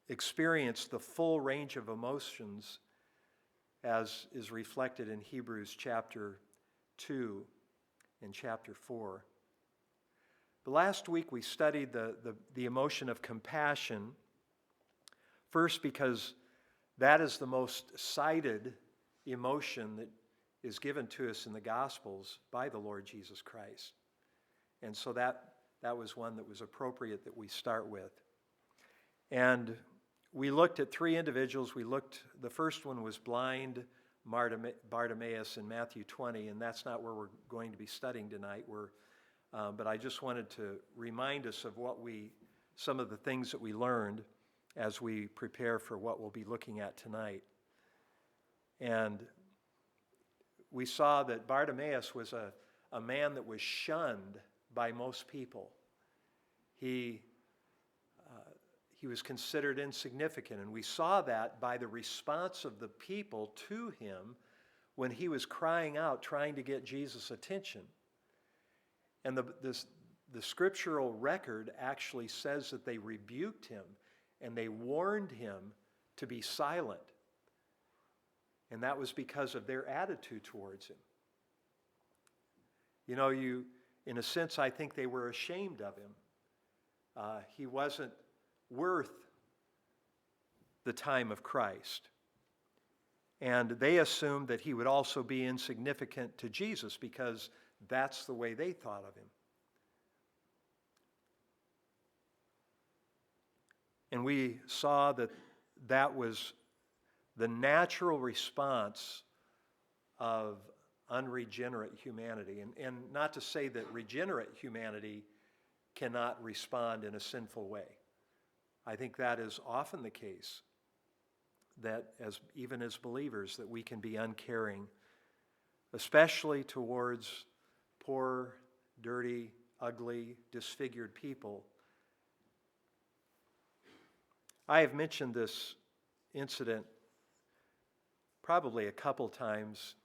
experience the full range of emotions as is reflected in Hebrews chapter 2 and chapter 4. But last week we studied the emotion of compassion, first because that is the most cited emotion that is given to us in the Gospels by the Lord Jesus Christ. And so that was one that was appropriate that we start with. And we looked at three individuals. The first one was blind Bartimaeus in Matthew 20, and that's not where we're going to be studying tonight. But I just wanted to remind us of some of the things that we learned as we prepare for what we'll be looking at tonight. And we saw that Bartimaeus was a man that was shunned by most people. He was considered insignificant, and we saw that by the response of the people to him when he was crying out, trying to get Jesus' attention. And the scriptural record actually says that they rebuked him and they warned him to be silent. And that was because of their attitude towards him. You know, in a sense, I think they were ashamed of him. He wasn't worth the time of Christ. And they assumed that he would also be insignificant to Jesus because that's the way they thought of him. And we saw that was the natural response of unregenerate humanity. And not to say that regenerate humanity cannot respond in a sinful way. I think that is often the case, that even as believers, that we can be uncaring, especially towards poor, dirty, ugly, disfigured people. I have mentioned this incident probably a couple times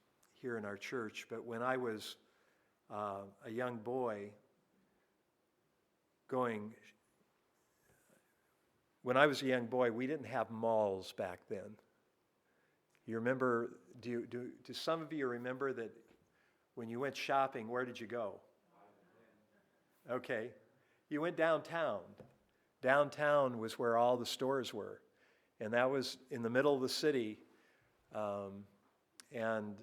here in our church, but when I was a young boy we didn't have malls back then. You remember, do some of you remember that when you went shopping, where did you go? Okay. You went downtown. Downtown was where all the stores were. And that was in the middle of the city. And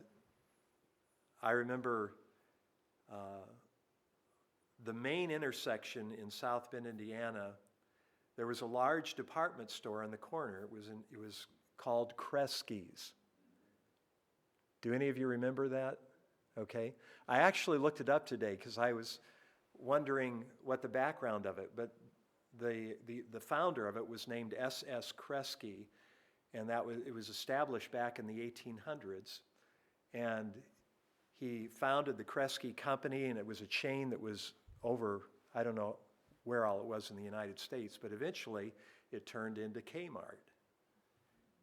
I remember the main intersection in South Bend, Indiana, there was a large department store on the corner. It was called Kresge's. Do any of you remember that? Okay. I actually looked it up today because I was wondering what the background of it, but the founder of it was named S.S. Kresge, and it was established back in the 1800s. And he founded the Kresge Company, and it was a chain that was over, I don't know where all it was in the United States, but eventually it turned into Kmart.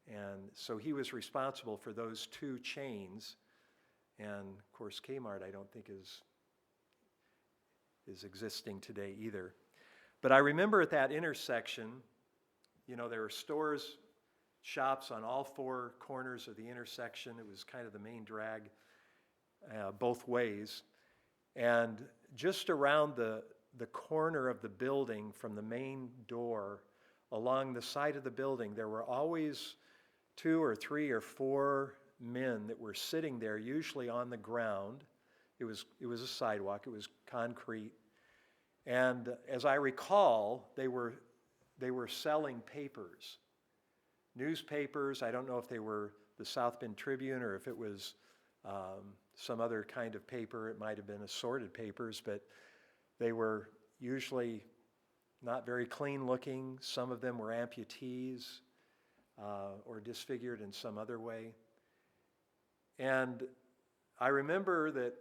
And so he was responsible for those two chains. And of course, Kmart I don't think is existing today either. But I remember at that intersection, there were stores, shops on all four corners of the intersection. It was kind of the main drag both ways. And just around the corner of the building from the main door, along the side of the building, there were always 2 or 3 or 4 men that were sitting there, usually on the ground. It was a sidewalk. It was concrete. And as I recall, they were selling papers, newspapers. I don't know if they were the South Bend Tribune or if it was some other kind of paper. It might have been assorted papers, but they were usually not very clean looking. Some of them were amputees or disfigured in some other way. And I remember that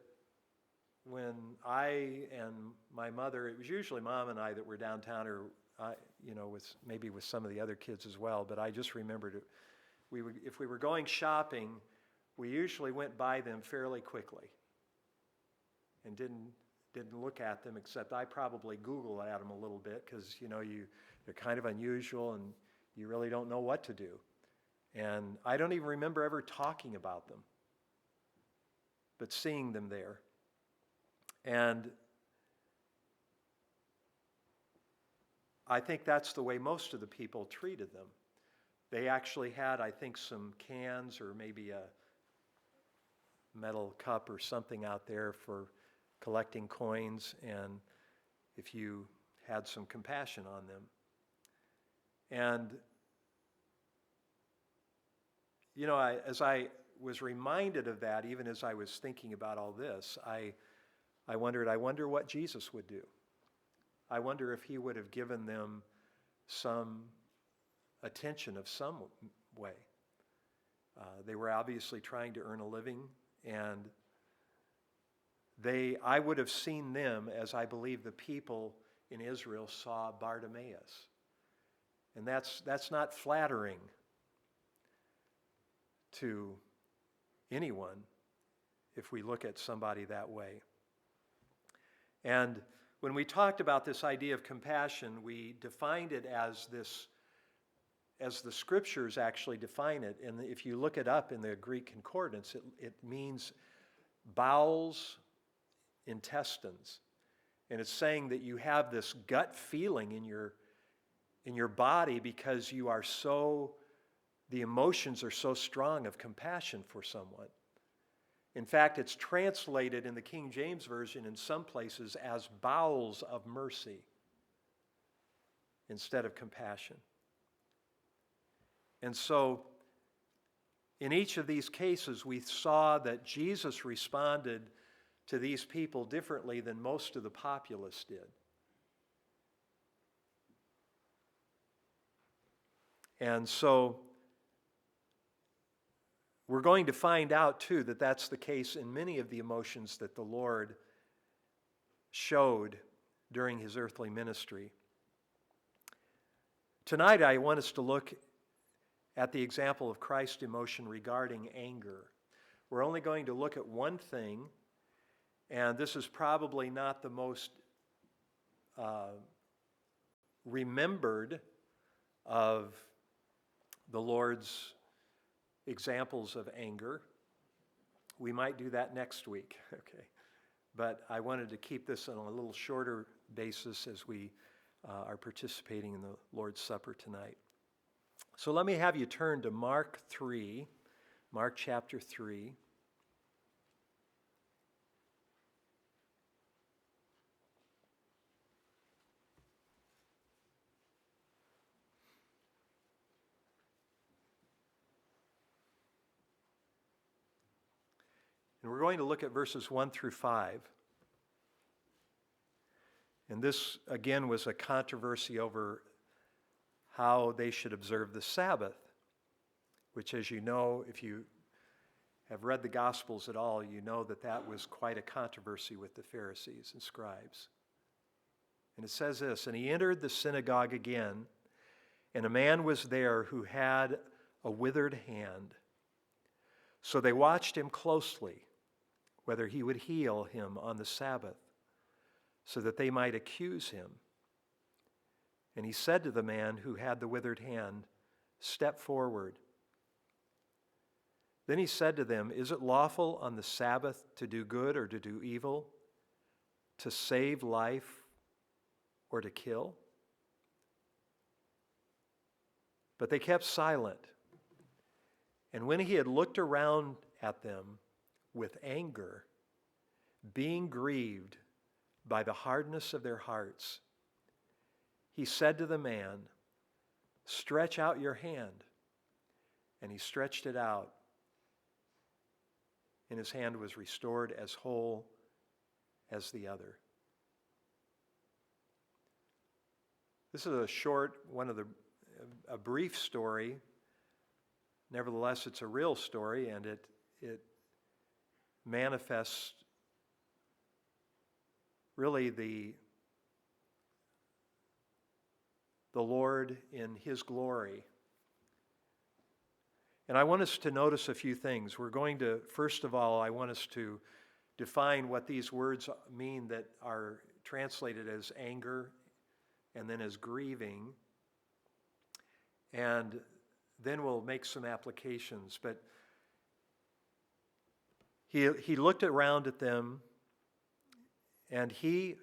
when I and my mother, it was usually Mom and I that were downtown, or maybe with some of the other kids as well, but I just remembered if we were going shopping, we usually went by them fairly quickly and didn't look at them, except I probably Googled at them a little bit because they're kind of unusual, and you really don't know what to do. And I don't even remember ever talking about them, but seeing them there. And I think that's the way most of the people treated them. They actually had, I think, some cans or maybe a metal cup or something out there for collecting coins, and if you had some compassion on them. And, you know, as I was reminded of that, even as I was thinking about all this, I wonder what Jesus would do. I wonder if he would have given them some attention of some way. They were obviously trying to earn a living, and I would have seen them as I believe the people in Israel saw Bartimaeus. And that's not flattering to anyone if we look at somebody that way. And when we talked about this idea of compassion, we defined it as the scriptures actually define it. And if you look it up in the Greek concordance, it means bowels, intestines. And it's saying that you have this gut feeling in your body because the emotions are so strong of compassion for someone. In fact, it's translated in the King James Version in some places as bowels of mercy instead of compassion. And so, in each of these cases, we saw that Jesus responded to these people differently than most of the populace did. And so, we're going to find out, too, that that's the case in many of the emotions that the Lord showed during his earthly ministry. Tonight, I want us to look at the example of Christ's emotion regarding anger. We're only going to look at one thing, and this is probably not the most remembered of the Lord's examples of anger. We might do that next week, okay? But I wanted to keep this on a little shorter basis as we are participating in the Lord's Supper tonight. So let me have you turn to Mark chapter 3. And we're going to look at verses 1 through 5. And this, again, was a controversy over how they should observe the Sabbath, which, as you know, if you have read the Gospels at all, you know that was quite a controversy with the Pharisees and scribes. And it says this, "And he entered the synagogue again, and a man was there who had a withered hand. So they watched him closely, whether he would heal him on the Sabbath, so that they might accuse him. And he said to the man who had the withered hand, 'Step forward.' Then he said to them, 'Is it lawful on the Sabbath to do good or to do evil, to save life or to kill?' But they kept silent. And when he had looked around at them with anger, being grieved by the hardness of their hearts, he said to the man, 'Stretch out your hand.' And he stretched it out, and his hand was restored as whole as the other." This is a brief story. Nevertheless, it's a real story, and it manifests really the Lord in his glory. And I want us to notice a few things. We're going to, first of all, I want us to define what these words mean that are translated as anger and then as grieving. and then we'll make some applications. But he looked around at them, and he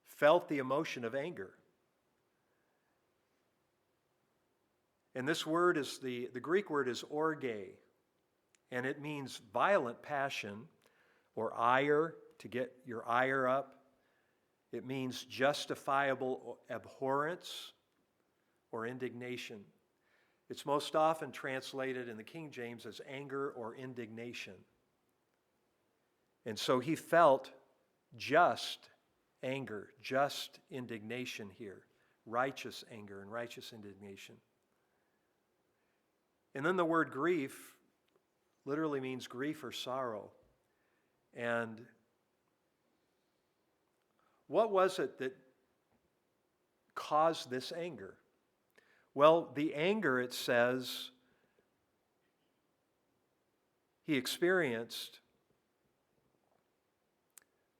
felt the emotion of anger. And this word is the Greek word is orge, and it means violent passion or ire, to get your ire up. It means justifiable abhorrence or indignation. It's most often translated in the King James as anger or indignation. And so he felt just anger, just indignation here, righteous anger and righteous indignation. And then the word grief literally means grief or sorrow. And what was it that caused this anger? Well, the anger, it says, he experienced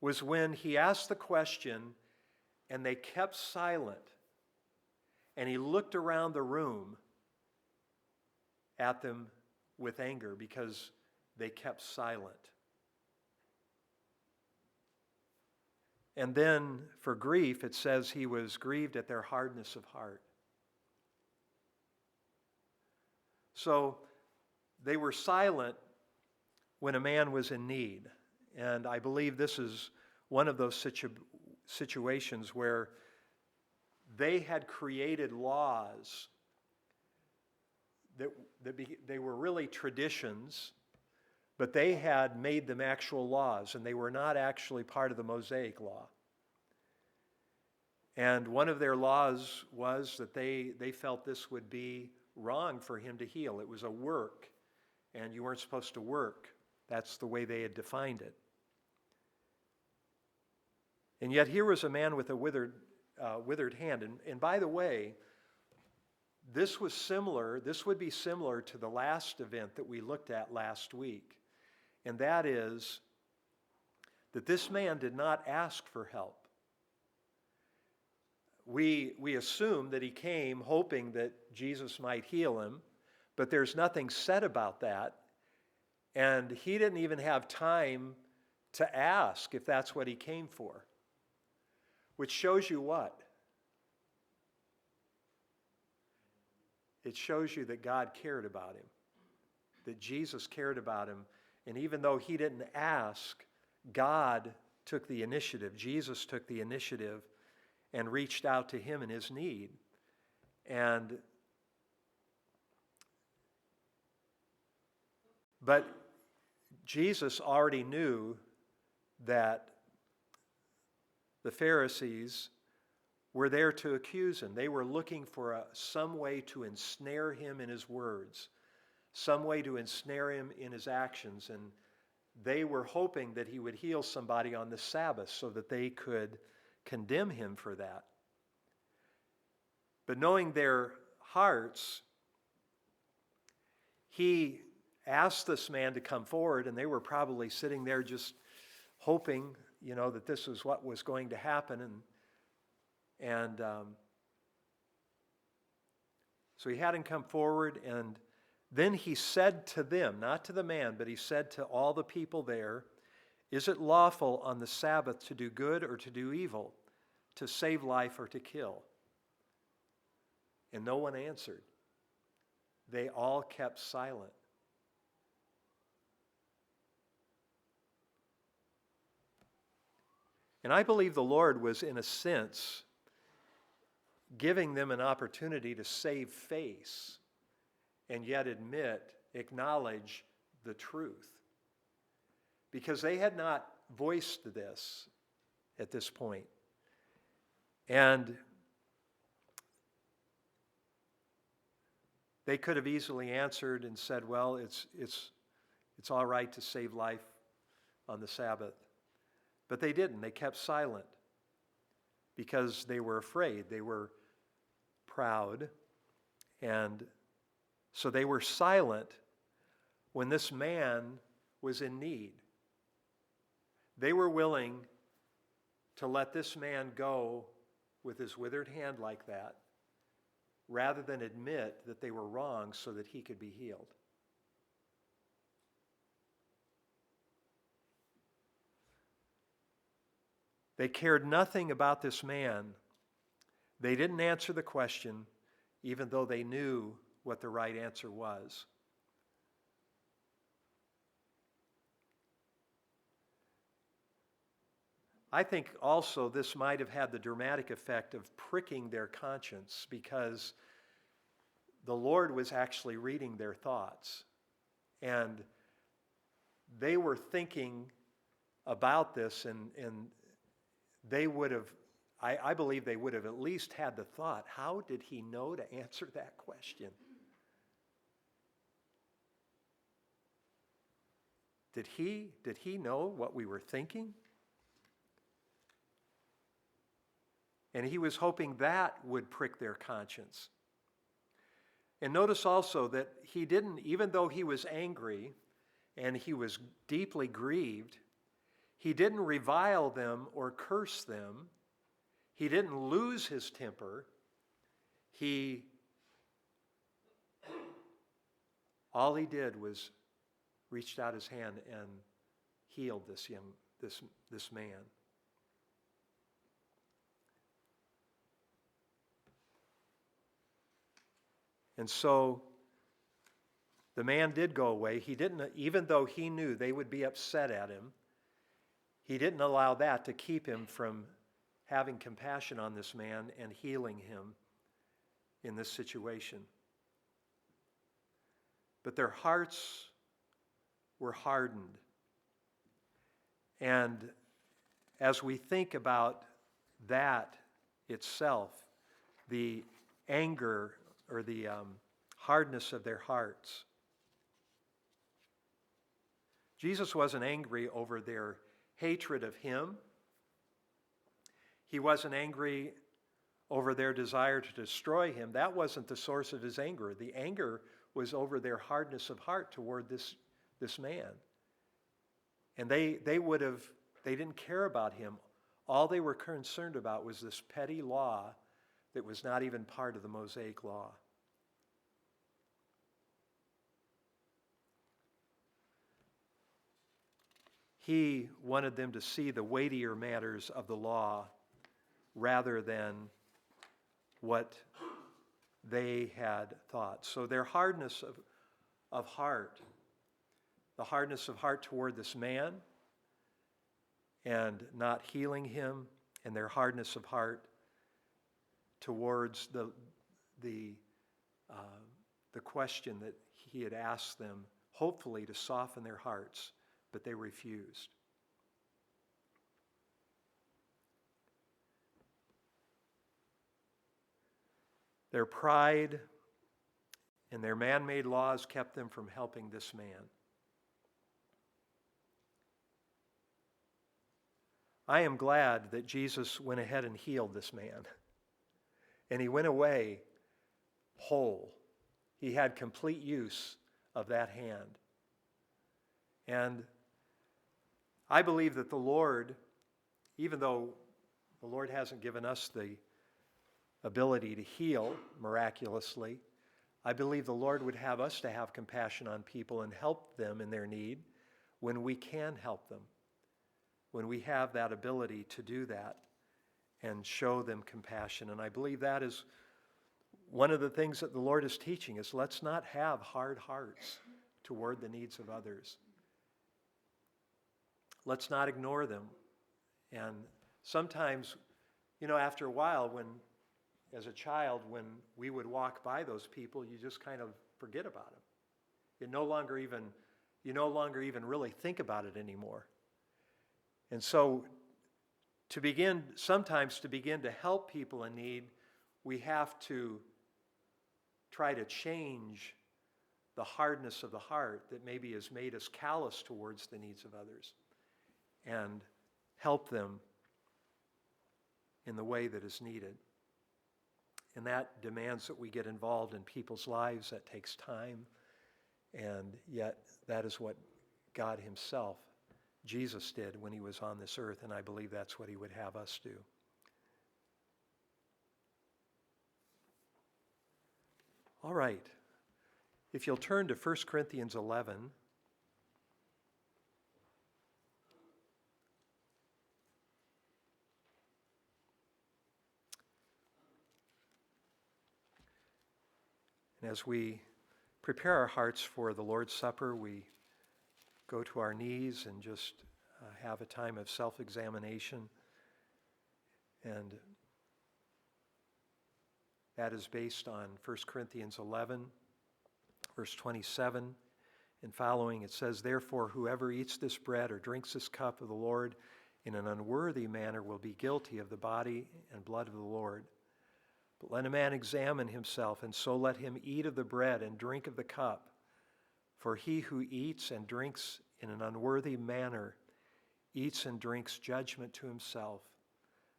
was when he asked the question and they kept silent, and he looked around the room at them with anger because they kept silent. And then for grief, it says he was grieved at their hardness of heart. So they were silent when a man was in need. And I believe this is one of those situations where they had created laws that they were really traditions, but they had made them actual laws, and they were not actually part of the Mosaic law. And one of their laws was that they felt this would be wrong for him to heal. It was a work, and you weren't supposed to work. That's the way they had defined it. And yet here was a man with a withered hand. And by the way, this would be similar to the last event that we looked at last week. And that is that this man did not ask for help. We assume that he came hoping that Jesus might heal him, but there's nothing said about that. And he didn't even have time to ask if that's what he came for. Which shows you what? It shows you that God cared about him, that Jesus cared about him. And even though he didn't ask, God took the initiative. Jesus took the initiative and reached out to him in his need. But Jesus already knew that the Pharisees were there to accuse him. They were looking for some way to ensnare him in his words, some way to ensnare him in his actions. And they were hoping that he would heal somebody on the Sabbath so that they could condemn him for that. But knowing their hearts, he asked this man to come forward, and they were probably sitting there just hoping, that this was what was going to happen. And so he had him come forward, and then he said to them, not to the man, but he said to all the people there, "Is it lawful on the Sabbath to do good or to do evil, to save life or to kill?" And no one answered. They all kept silent. And I believe the Lord was, in a sense, giving them an opportunity to save face and yet acknowledge the truth. Because they had not voiced this at this point. And they could have easily answered and said, well, it's all right to save life on the Sabbath. But they didn't. They kept silent because they were afraid. They were proud. And so they were silent when this man was in need. They were willing to let this man go with his withered hand like that rather than admit that they were wrong so that he could be healed. They cared nothing about this man. They didn't answer the question, even though they knew what the right answer was. I think also this might have had the dramatic effect of pricking their conscience, because the Lord was actually reading their thoughts. And they were thinking about this, and they would have, I believe they would have at least had the thought, how did he know to answer that question? Did he know what we were thinking? And he was hoping that would prick their conscience. And notice also that he didn't, even though he was angry and he was deeply grieved, he didn't revile them or curse them. He didn't lose his temper. All he did was reached out his hand and healed this man. And so the man did go away. He didn't, even though he knew they would be upset at him, he didn't allow that to keep him from having compassion on this man and healing him in this situation. But their hearts were hardened. And as we think about that itself, the anger or the hardness of their hearts, Jesus wasn't angry over their hatred of him. He wasn't angry over their desire to destroy him. That wasn't the source of his anger. The anger was over their hardness of heart toward this man. And they didn't care about him. All they were concerned about was this petty law that was not even part of the Mosaic law. He wanted them to see the weightier matters of the law rather than what they had thought. So their hardness of heart, the hardness of heart toward this man and not healing him, and their hardness of heart towards the question that he had asked them, hopefully to soften their hearts, but they refused. Their pride and their man-made laws kept them from helping this man. I am glad that Jesus went ahead and healed this man. And he went away whole. He had complete use of that hand. And I believe that the Lord, even though the Lord hasn't given us the ability to heal miraculously, I believe the Lord would have us to have compassion on people and help them in their need when we can help them, when we have that ability to do that and show them compassion. And I believe that is one of the things that the Lord is teaching us. Let's not have hard hearts toward the needs of others. Let's not ignore them. And sometimes, after a while, as a child, when we would walk by those people, you just kind of forget about them. You no longer even really think about it anymore. And so sometimes to begin to help people in need, we have to try to change the hardness of the heart that maybe has made us callous towards the needs of others, and help them in the way that is needed. And that demands that we get involved in people's lives. That takes time. And yet that is what God himself, Jesus, did when he was on this earth. And I believe that's what he would have us do. All right. If you'll turn to 1 Corinthians 11. And as we prepare our hearts for the Lord's Supper, we go to our knees and just have a time of self-examination. And that is based on 1 Corinthians 11, verse 27 and following. It says, "Therefore, whoever eats this bread or drinks this cup of the Lord in an unworthy manner will be guilty of the body and blood of the Lord. But let a man examine himself, and so let him eat of the bread and drink of the cup. For he who eats and drinks in an unworthy manner eats and drinks judgment to himself,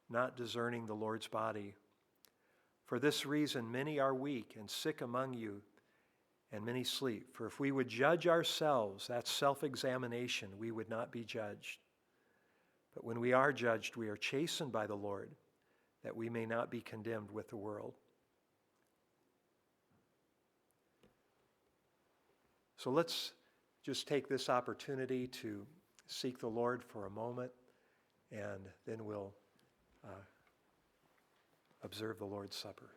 not discerning the Lord's body. For this reason many are weak and sick among you, and many sleep. For if we would judge ourselves," that's self-examination, "we would not be judged. But when we are judged, we are chastened by the Lord, that we may not be condemned with the world." So let's just take this opportunity to seek the Lord for a moment, and then we'll observe the Lord's Supper.